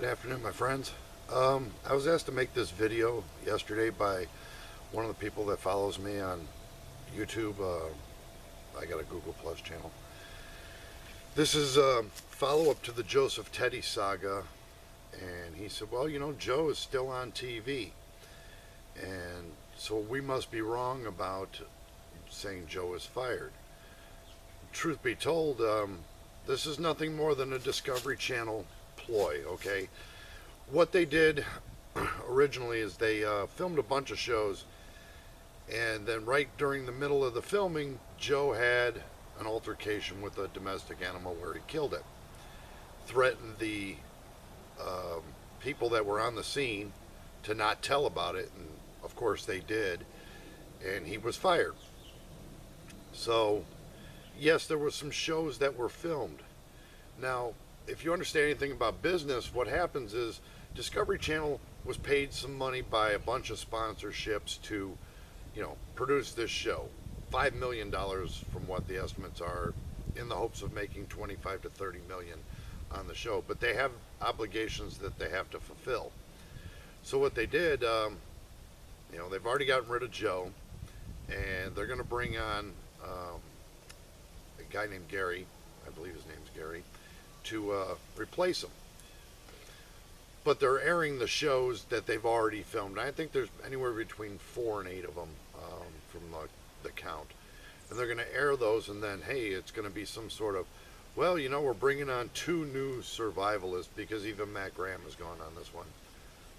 Good afternoon, my friends. I was asked to make this video yesterday by one of the people that follows me on YouTube. I got a Google Plus channel. This is a follow-up to the Joseph Teti saga, and he said, well, you know, Joe is still on TV, and so we must be wrong about saying Joe is fired. Truth be told, this is nothing more than a Discovery Channel ploy, okay? What they did originally is they filmed a bunch of shows, and then right during the middle of the filming, Joe had an altercation with a domestic animal where he killed it. Threatened the people that were on the scene to not tell about it, and of course they did, and he was fired. So, yes, there were some shows that were filmed. Now, if you understand anything about business, what happens is Discovery Channel was paid some money by a bunch of sponsorships to, produce this show. $5 million from what the estimates are, in the hopes of making 25 to 30 million on the show. But they have obligations that they have to fulfill. So what they did, they've already gotten rid of Joe, and they're going to bring on a guy named Gary, I believe his name's Gary, to replace him. But they're airing the shows that they've already filmed. I think there's anywhere between 4 and 8 of them from the count. And they're going to air those, and then, hey, it's going to be some sort of, well, we're bringing on 2 new survivalists, because even Matt Graham is gone on this one,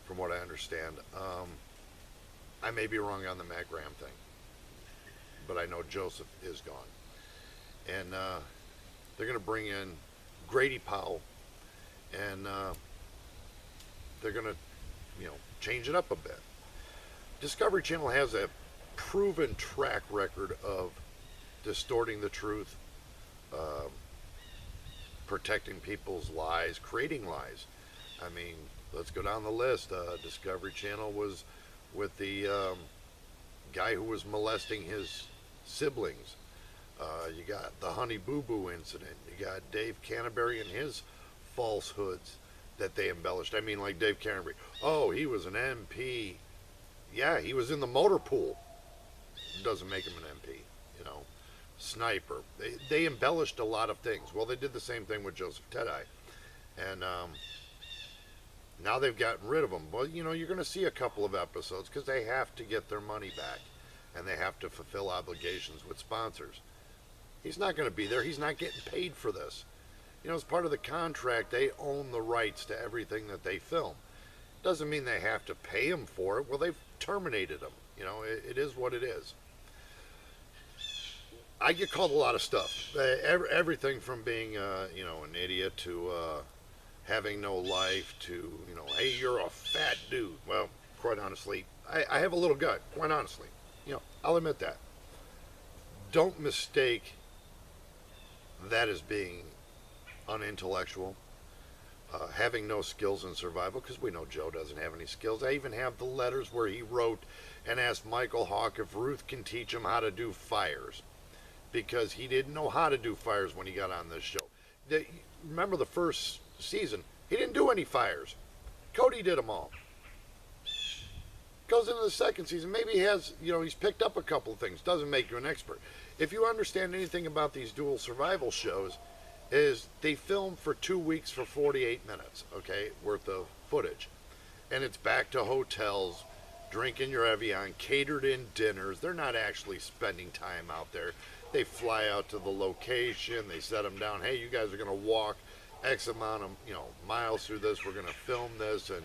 from what I understand. I may be wrong on the Matt Graham thing, but I know Joseph is gone. And they're going to bring in Grady Powell, and they're going to, change it up a bit. Discovery Channel has a proven track record of distorting the truth, protecting people's lies, creating lies. I mean, let's go down the list. Discovery Channel was with the guy who was molesting his siblings. You got the Honey Boo Boo incident. You got Dave Canterbury and his falsehoods that they embellished. I mean, like Dave Canterbury. Oh, he was an MP. Yeah, he was in the motor pool. Doesn't make him an MP, Sniper. They embellished a lot of things. Well, they did the same thing with Joseph Teti. And now they've gotten rid of him. Well, you're going to see a couple of episodes because they have to get their money back. And they have to fulfill obligations with sponsors. He's not going to be there. He's not getting paid for this. As part of the contract, they own the rights to everything that they film. Doesn't mean they have to pay him for it. Well, they've terminated him. It is what it is. I get called a lot of stuff. Everything from being, an idiot to having no life to, hey, you're a fat dude. Well, quite honestly, I have a little gut, quite honestly. I'll admit that. Don't mistake that as being unintellectual, having no skills in survival, because we know Joe doesn't have any skills. I even have the letters where he wrote and asked Michael Hawk if Ruth can teach him how to do fires, because he didn't know how to do fires when he got on this show. Remember the first season, he didn't do any fires. Cody did them all. Goes into the second season, maybe he has, he's picked up a couple of things. Doesn't make you an expert. If you understand anything about these dual survival shows, is they film for 2 weeks for 48 minutes, okay, worth of footage. And it's back to hotels, drinking your Evian, catered in dinners. They're not actually spending time out there. They fly out to the location, they set them down. Hey, you guys are going to walk X amount of, miles through this. We're going to film this and,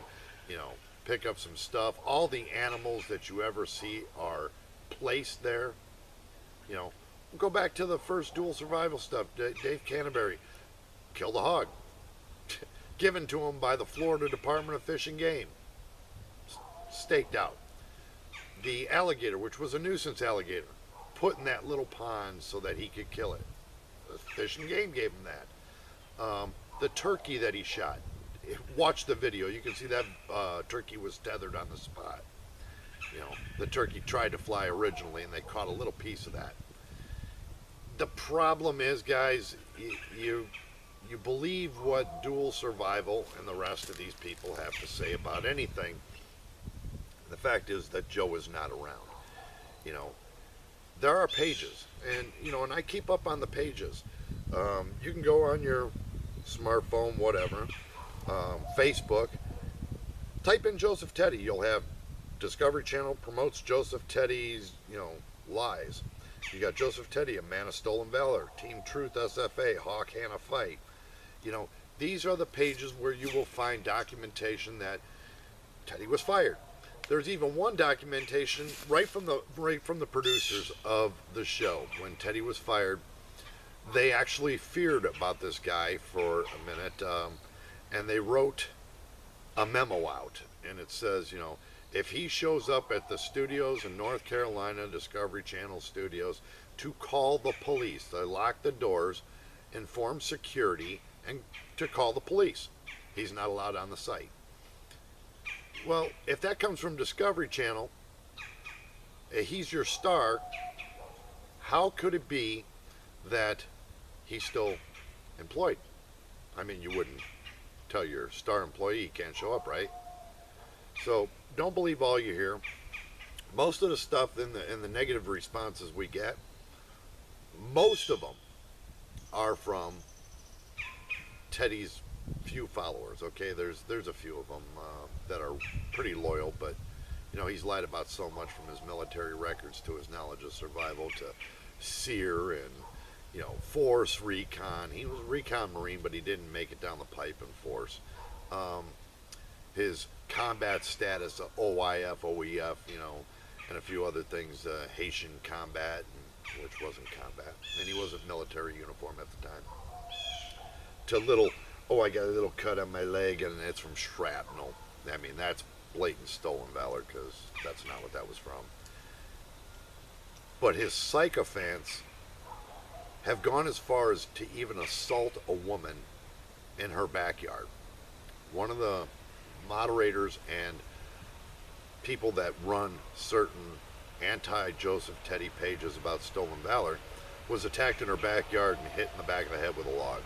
pick up some stuff. All the animals that you ever see are placed there. Go back to the first dual survival stuff. Dave Canterbury killed a hog, given to him by the Florida Department of Fish and Game, staked out. The alligator, which was a nuisance alligator, put in that little pond so that he could kill it. The Fish and Game gave him that. The turkey that he shot, watch the video. You can see that turkey was tethered on the spot. The turkey tried to fly originally, and they caught a little piece of that. The problem is, guys, you you believe what Dual Survival and the rest of these people have to say about anything. The fact is that Joe is not around. You know, there are pages, and I keep up on the pages. You can go on your smartphone, whatever, Facebook, type in Joseph Teti. You'll have Discovery Channel promotes Joseph Teti's, lies. You got Joseph Teti, a man of stolen valor, Team Truth SFA, Hawk Hanna Fight. You know, these are the pages where you will find documentation that Teti was fired. There's even one documentation right from the producers of the show. When Teti was fired, they actually feared about this guy for a minute, and they wrote a memo out, and it says, if he shows up at the studios in North Carolina, Discovery Channel studios, to call the police, they lock the doors, inform security, and to call the police. He's not allowed on the site. Well, if that comes from Discovery Channel, he's your star, how could it be that he's still employed? I mean, you wouldn't tell your star employee he can't show up, right? So don't believe all you hear. Most of the stuff in the negative responses we get, most of them are from Teti's few followers. Okay, there's a few of them that are pretty loyal, but he's lied about so much, from his military records to his knowledge of survival to SEER and force recon. He was a recon Marine, but he didn't make it down the pipe in force. His combat status, OIF, OEF, and a few other things, Haitian combat, which wasn't combat, and he wasn't military uniform at the time. To little, I got a little cut on my leg and it's from shrapnel. I mean, that's blatant stolen valor, because that's not what that was from. But his sycophants have gone as far as to even assault a woman in her backyard. One of the moderators and people that run certain anti-Joseph Teti pages about stolen valor was attacked in her backyard and hit in the back of the head with a log.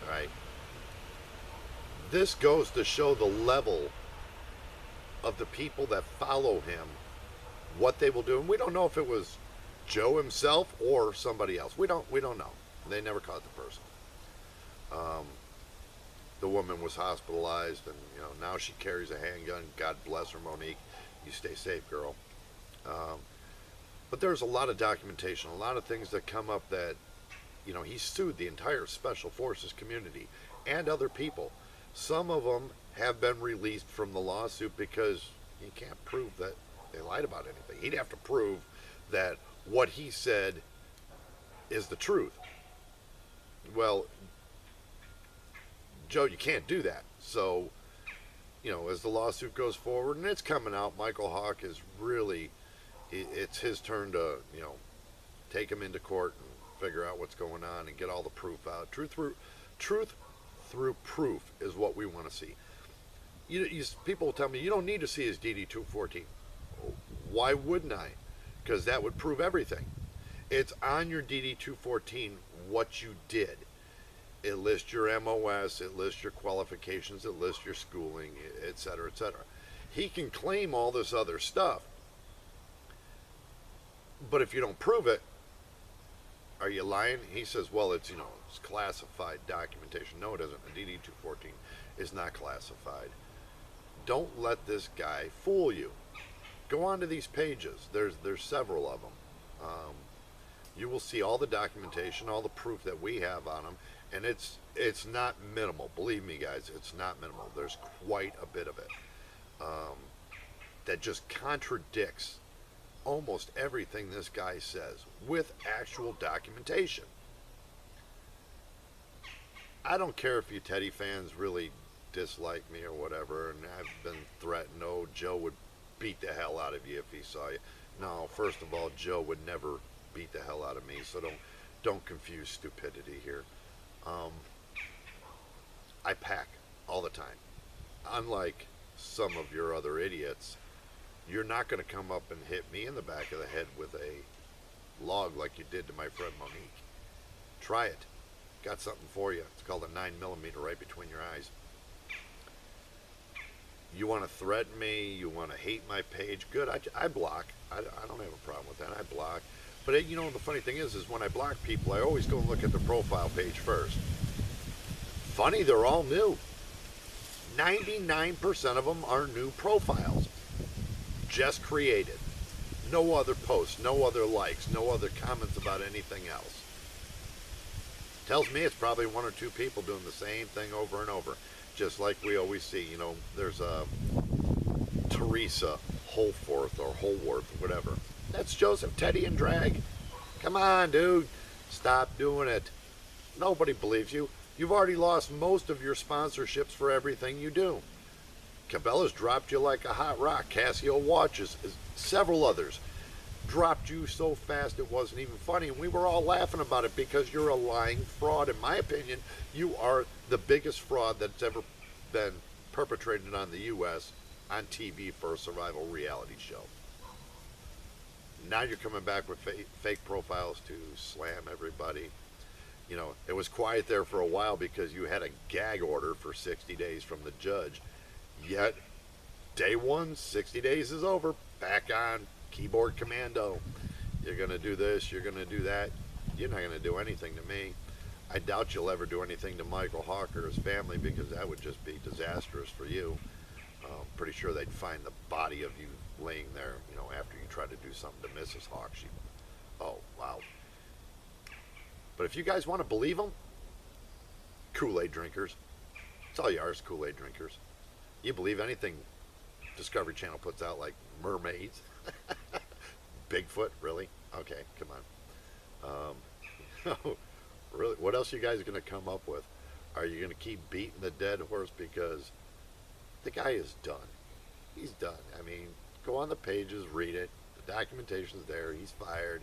Right? This goes to show the level of the people that follow him, what they will do. And we don't know if it was Joe himself or somebody else. We don't know. They never caught the person. The woman was hospitalized, and now she carries a handgun. God bless her, Monique. You stay safe, girl. But there's a lot of documentation, a lot of things that come up that he sued the entire Special Forces community and other people. Some of them have been released from the lawsuit because you can't prove that they lied about anything. He'd have to prove that what he said is the truth. Well, Joe, you can't do that. So, as the lawsuit goes forward, and it's coming out, Michael Hawk is really, it's his turn to, take him into court and figure out what's going on and get all the proof out. Truth through proof is what we want to see. People will tell me, you don't need to see his DD-214. Why wouldn't I? Because that would prove everything. It's on your DD-214 what you did. It lists your MOS, it lists your qualifications, it lists your schooling, etc., etc. He can claim all this other stuff, but if you don't prove it, are you lying? He says, well, it's classified documentation. No, it isn't. A DD-214 is not classified. Don't let this guy fool you. Go on to these pages. There's several of them. You will see all the documentation, all the proof that we have on them, and it's not minimal. Believe me, guys, it's not minimal. There's quite a bit of it that just contradicts almost everything this guy says with actual documentation. I don't care if you Teti fans really dislike me or whatever, and I've been threatened, Joe would beat the hell out of you if he saw you. No, first of all, Joe would never beat the hell out of me, so don't confuse stupidity here. I pack all the time. Unlike some of your other idiots, you're not going to come up and hit me in the back of the head with a log like you did to my friend Monique. Try it. got something for you. It's called a 9mm right between your eyes. You want to threaten me, you want to hate my page, good. I block. I don't have a problem with that. I block. But the funny thing is when I block people, I always go and look at the profile page first. Funny, they're all new. 99% of them are new profiles, just created. No other posts, no other likes, no other comments about anything else. Tells me it's probably one or two people doing the same thing over and over, just like we always see. There's a Teresa Holforth or Holworth, whatever. That's Joseph, Teti, and Drag. Come on, dude. Stop doing it. Nobody believes you. You've already lost most of your sponsorships for everything you do. Cabela's dropped you like a hot rock. Casio watches, several others, dropped you so fast it wasn't even funny. And we were all laughing about it because you're a lying fraud. In my opinion, you are the biggest fraud that's ever been perpetrated on the U.S. on TV for a survival reality show. Now you're coming back with fake profiles to slam everybody. It was quiet there for a while because you had a gag order for 60 days from the judge. Yet, day one, 60 days is over. Back on keyboard commando. You're going to do this, you're going to do that. You're not going to do anything to me. I doubt you'll ever do anything to Michael Hawk or his family because that would just be disastrous for you. Pretty sure they'd find the body of you laying there, after you try to do something to Mrs. Hawk. Oh, wow. But if you guys want to believe them, Kool-Aid drinkers. It's all yours, Kool-Aid drinkers. You believe anything Discovery Channel puts out, like mermaids? Bigfoot, really? Okay, come on. Really? What else are you guys going to come up with? Are you going to keep beating the dead horse? Because the guy is done. He's done. I mean, go on the pages, read it. The documentation's there. He's fired.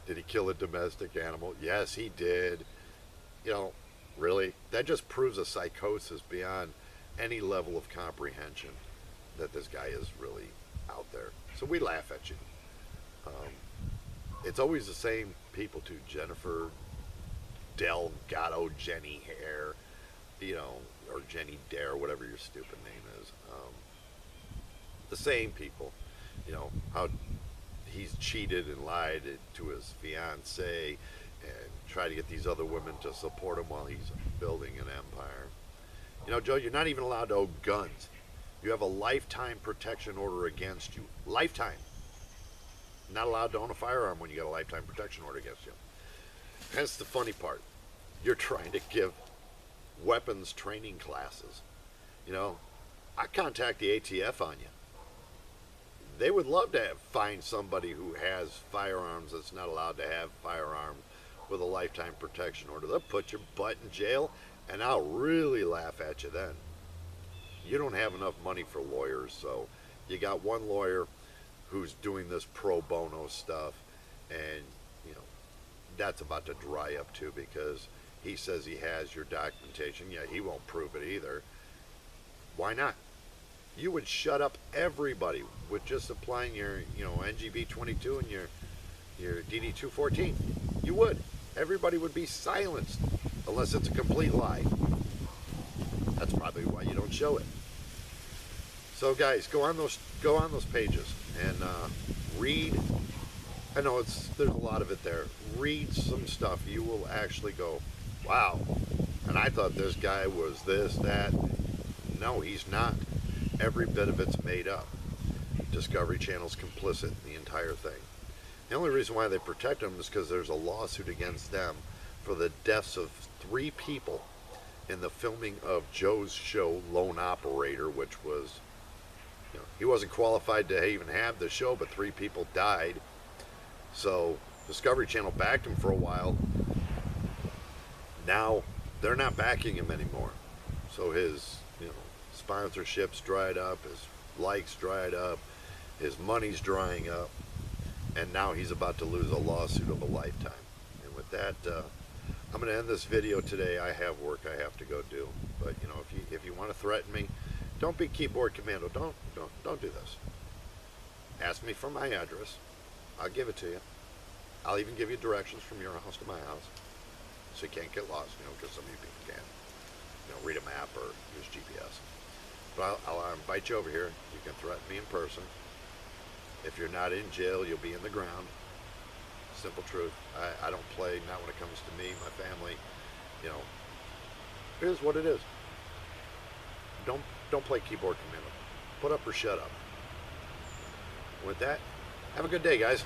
Did he kill a domestic animal? Yes, he did. Really? That just proves a psychosis beyond any level of comprehension that this guy is really out there. So we laugh at you. It's always the same people too. Jennifer Delgado, Jenny Hare, or Jenny Dare, whatever your stupid name is. The same people. How he's cheated and lied to his fiancée and tried to get these other women to support him while he's building an empire. Joe, you're not even allowed to own guns. You have a lifetime protection order against you. Lifetime. Not allowed to own a firearm when you got a lifetime protection order against you. That's the funny part. You're trying to give weapons training classes. I contact the ATF on you. They would love to find somebody who has firearms that's not allowed to have firearms with a lifetime protection order. They'll put your butt in jail, and I'll really laugh at you then. You don't have enough money for lawyers, so you got one lawyer who's doing this pro bono stuff, and that's about to dry up too because he says he has your documentation. Yeah, he won't prove it either. Why not? You would shut up everybody with just applying your NGB 22 and your DD 214. You would. Everybody would be silenced unless it's a complete lie. That's probably why you don't show it. So guys, go on those pages and read. I know there's a lot of it there. Read some stuff. You will actually go, wow. And I thought this guy was this, that. No, he's not. Every bit of it's made up. Discovery Channel's complicit in the entire thing. The only reason why they protect them is because there's a lawsuit against them for the deaths of 3 people in the filming of Joe's show, Lone Operator, which was, he wasn't qualified to even have the show, but 3 people died. So Discovery Channel backed him for a while. Now they're not backing him anymore. So his, sponsorships dried up, his likes dried up, his money's drying up, and now he's about to lose a lawsuit of a lifetime. And with that, I'm going to end this video today. I have work I have to go do. But if you want to threaten me, don't be keyboard commando. Don't do this. Ask me for my address. I'll give it to you. I'll even give you directions from your house to my house. so you can't get lost, because some of you people can't, read a map or use GPS. But I'll invite you over here. You can threaten me in person. If you're not in jail, you'll be in the ground. Simple truth. I don't play, not when it comes to me, my family. It is what it is. Don't play keyboard commando. Put up or shut up. With that, have a good day, guys.